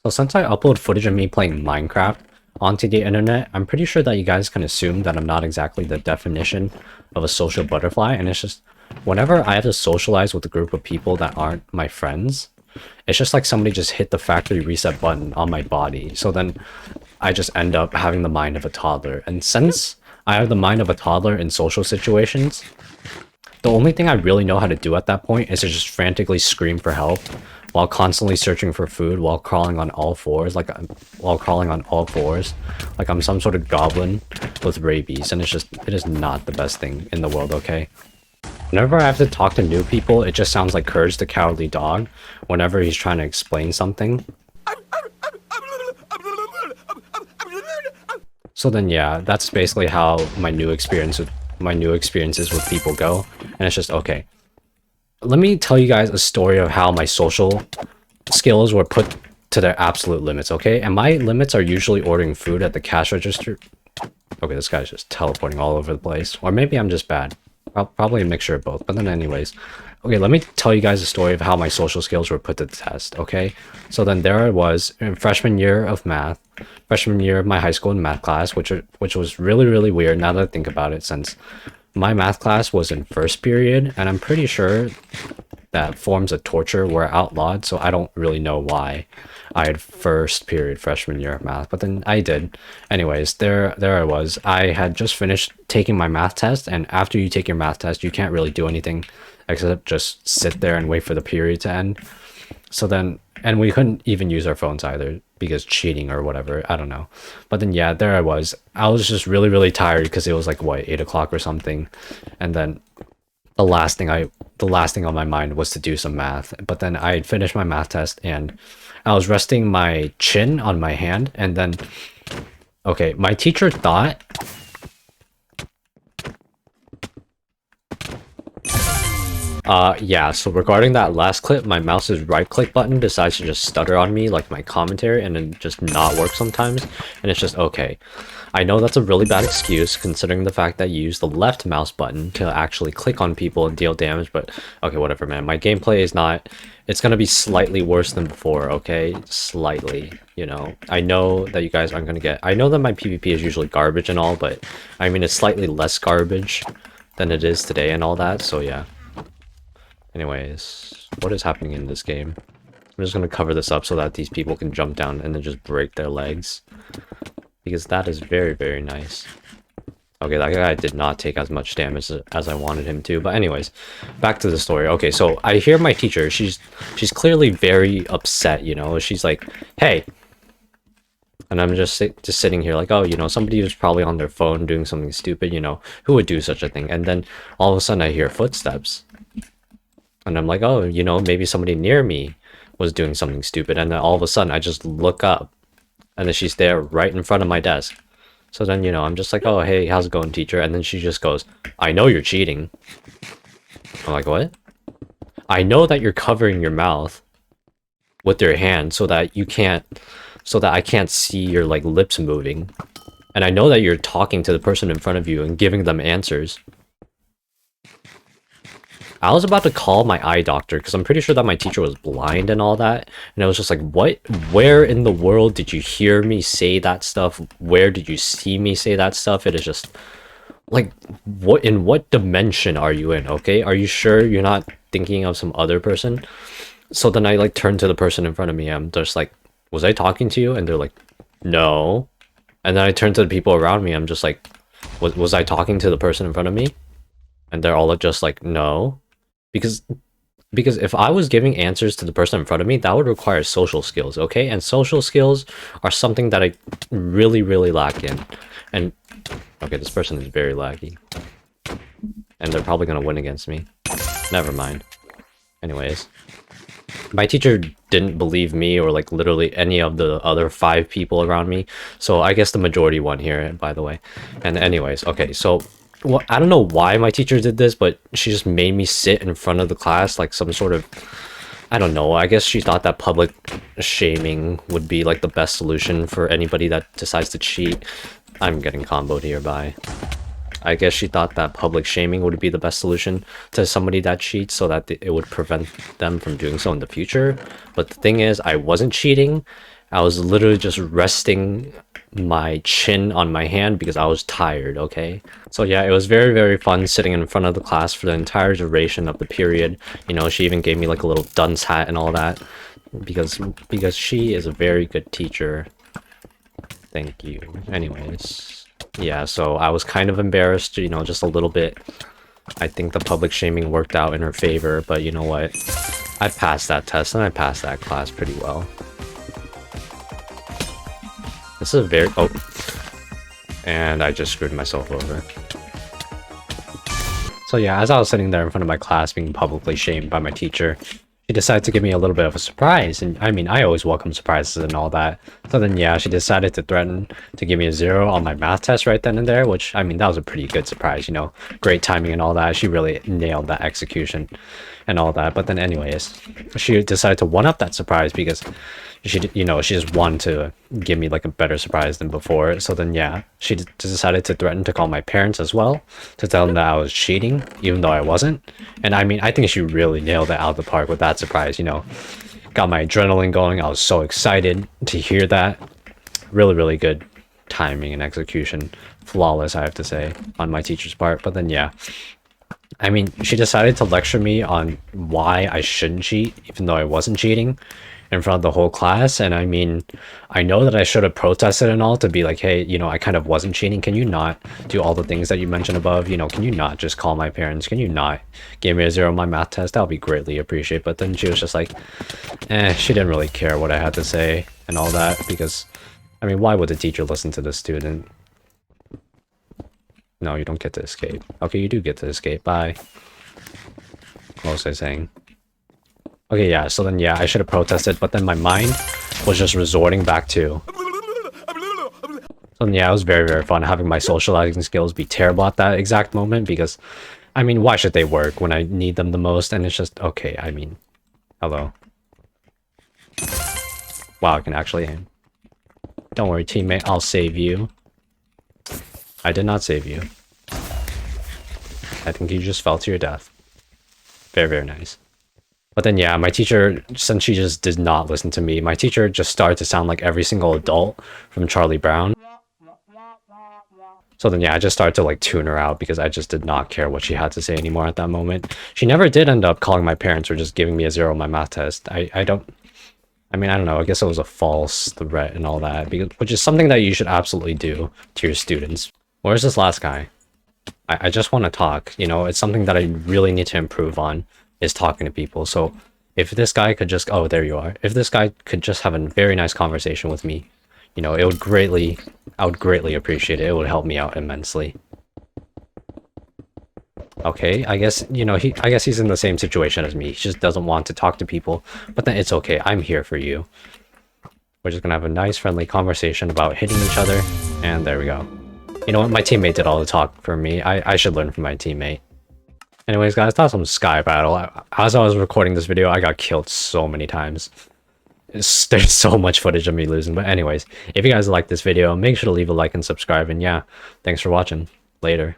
So since I upload footage of me playing Minecraft onto the internet, I'm pretty sure that you guys can assume that I'm not exactly the definition of a social butterfly, and it's just whenever I have to socialize with a group of people that aren't my friends, it's just like somebody just hit the factory reset button on my body. So then I just end up having the mind of a toddler. And since I have the mind of a toddler in social situations, the only thing I really know how to do at that point is to just frantically scream for help while constantly searching for food while crawling on all fours, like I'm some sort of goblin with rabies, and it is not the best thing in the world, okay? Whenever I have to talk to new people, it just sounds like Courage the Cowardly Dog whenever he's trying to explain something. So then yeah, that's basically how my new experiences with people go, and it's just okay. Let me tell you guys a story of how my social skills were put to their absolute limits, okay? And my limits are usually ordering food at the cash register. Okay, this guy's just teleporting all over the place. Or maybe I'm just bad. Probably a mixture of both, but then anyways. Okay, let me tell you guys a story of how my social skills were put to the test, okay? So then there I was in freshman year of my high school in math class, which was really, really weird now that I think about it, since my math class was in first period, and I'm pretty sure that forms of torture were outlawed, so I don't really know why I had first period freshman year of math, but then I did. Anyways, there I was. I had just finished taking my math test, and after you take your math test, you can't really do anything except just sit there and wait for the period to end. So then, and we couldn't even use our phones either because cheating or whatever, I don't know. But then yeah, there I was just really, really tired because it was like what, 8 o'clock or something, and then the last thing on my mind was to do some math. But then I had finished my math test and I was resting my chin on my hand, and then okay, my teacher thought yeah, so regarding that last clip, my mouse's right click button decides to just stutter on me like my commentary and then just not work sometimes, and it's just okay. I know that's a really bad excuse considering the fact that you use the left mouse button to actually click on people and deal damage, but okay, whatever, man. My gameplay is not, it's gonna be slightly worse than before, okay? Slightly, you know. I know that you guys aren't gonna get, I know that my PvP is usually garbage and all, but I mean it's slightly less garbage than it is today and all that, so yeah. Anyways, what is happening in this game? I'm just gonna cover this up so that these people can jump down and then just break their legs, because that is very, very nice. Okay, that guy did not take as much damage as I wanted him to, but anyways, back to the story. Okay, so I hear my teacher, she's clearly very upset, you know. She's like, hey, and I'm just sitting here like, oh, you know, somebody who's probably on their phone doing something stupid, you know, who would do such a thing? And then all of a sudden I hear footsteps. And I'm like, oh, you know, maybe somebody near me was doing something stupid. And then all of a sudden, I just look up. And then she's there right in front of my desk. So then, you know, I'm just like, oh, hey, how's it going, teacher? And then she just goes, I know you're cheating. I'm like, what? I know that you're covering your mouth with your hand so that I can't see your, like, lips moving. And I know that you're talking to the person in front of you and giving them answers. I was about to call my eye doctor because I'm pretty sure that my teacher was blind and all that. And I was just like, what? Where in the world did you hear me say that stuff? Where did you see me say that stuff? It is just like, what, in what dimension are you in? Okay, are you sure you're not thinking of some other person? So then I like turn to the person in front of me. I'm just like, was I talking to you? And they're like, no. And then I turn to the people around me. I'm just like, was I talking to the person in front of me? And they're all just like, no. Because if I was giving answers to the person in front of me, that would require social skills, okay? And social skills are something that I really, really lack in. And, okay, this person is very laggy. And they're probably gonna win against me. Never mind. Anyways. My teacher didn't believe me or, like, literally any of the other 5 people around me. So I guess the majority won here, by the way. And anyways, okay, so well, I don't know why my teacher did this, but she just made me sit in front of the class like some sort of, I don't know, I guess she thought that public shaming would be like the best solution for anybody that decides to cheat. I'm getting comboed here by. I guess she thought that public shaming would be the best solution to somebody that cheats so that it would prevent them from doing so in the future. But the thing is, I wasn't cheating. I was literally just resting my chin on my hand because I was tired, okay? So yeah, it was very, very fun sitting in front of the class for the entire duration of the period. You know, she even gave me like a little dunce hat and all that because she is a very good teacher. Thank you. Anyways, yeah, so I was kind of embarrassed, you know, just a little bit. I think the public shaming worked out in her favor, but you know what? I passed that test and I passed that class pretty well. This is a very... oh. And I just screwed myself over. So yeah, as I was sitting there in front of my class being publicly shamed by my teacher, she decided to give me a little bit of a surprise. And I mean, I always welcome surprises and all that. So then yeah, she decided to threaten to give me a 0 on my math test right then and there, which, I mean, that was a pretty good surprise, you know. Great timing and all that. She really nailed that execution and all that. But then anyways, she decided to one-up that surprise because she, you know, she just wanted to give me like a better surprise than before. So then yeah, she decided to threaten to call my parents as well, to tell them that I was cheating even though I wasn't. And I mean, I think she really nailed it out of the park with that surprise, you know. Got my adrenaline going. I was so excited to hear that. Really, really good timing and execution. Flawless, I have to say, on my teacher's part. But then yeah, I mean, she decided to lecture me on why I shouldn't cheat even though I wasn't cheating in front of the whole class. And I mean, I know that I should have protested and all to be like, hey, you know, I kind of wasn't cheating. Can you not do all the things that you mentioned above? You know, can you not just call my parents? Can you not give me a 0 on my math test? That would be greatly appreciated. But then she was just like, she didn't really care what I had to say and all that because, I mean, why would the teacher listen to the student? No, you don't get to escape. Okay, you do get to escape. Bye. What was I saying? Okay, yeah, so then yeah, I should have protested, but then my mind was just resorting back to... So then, yeah, it was very, very fun having my socializing skills be terrible at that exact moment because, I mean, why should they work when I need them the most? And it's just, okay, I mean, hello. Wow, I can actually aim. Don't worry, teammate, I'll save you. I did not save you. I think you just fell to your death. Very, very nice. But then yeah, my teacher, since she just did not listen to me, my teacher just started to sound like every single adult from Charlie Brown. So then yeah, I just started to like tune her out because I just did not care what she had to say anymore at that moment. She never did end up calling my parents or just giving me a 0 on my math test. I mean, I don't know, I guess it was a false threat and all that, because, which is something that you should absolutely do to your students. Where's this last guy? I just want to talk, you know, it's something that I really need to improve on, is talking to people. So if this guy could just, oh, there you are. If this guy could just have a very nice conversation with me, you know, I would greatly appreciate it. It would help me out immensely. Okay, I guess, you know, I guess he's in the same situation as me. He just doesn't want to talk to people, but then it's okay. I'm here for you. We're just gonna have a nice friendly conversation about hitting each other, and there we go. You know what? My teammate did all the talk for me. I should learn from my teammate. Anyways, guys, that's some Sky Battle. As I was recording this video, I got killed so many times. There's so much footage of me losing. But anyways, if you guys like this video, make sure to leave a like and subscribe. And yeah, thanks for watching. Later.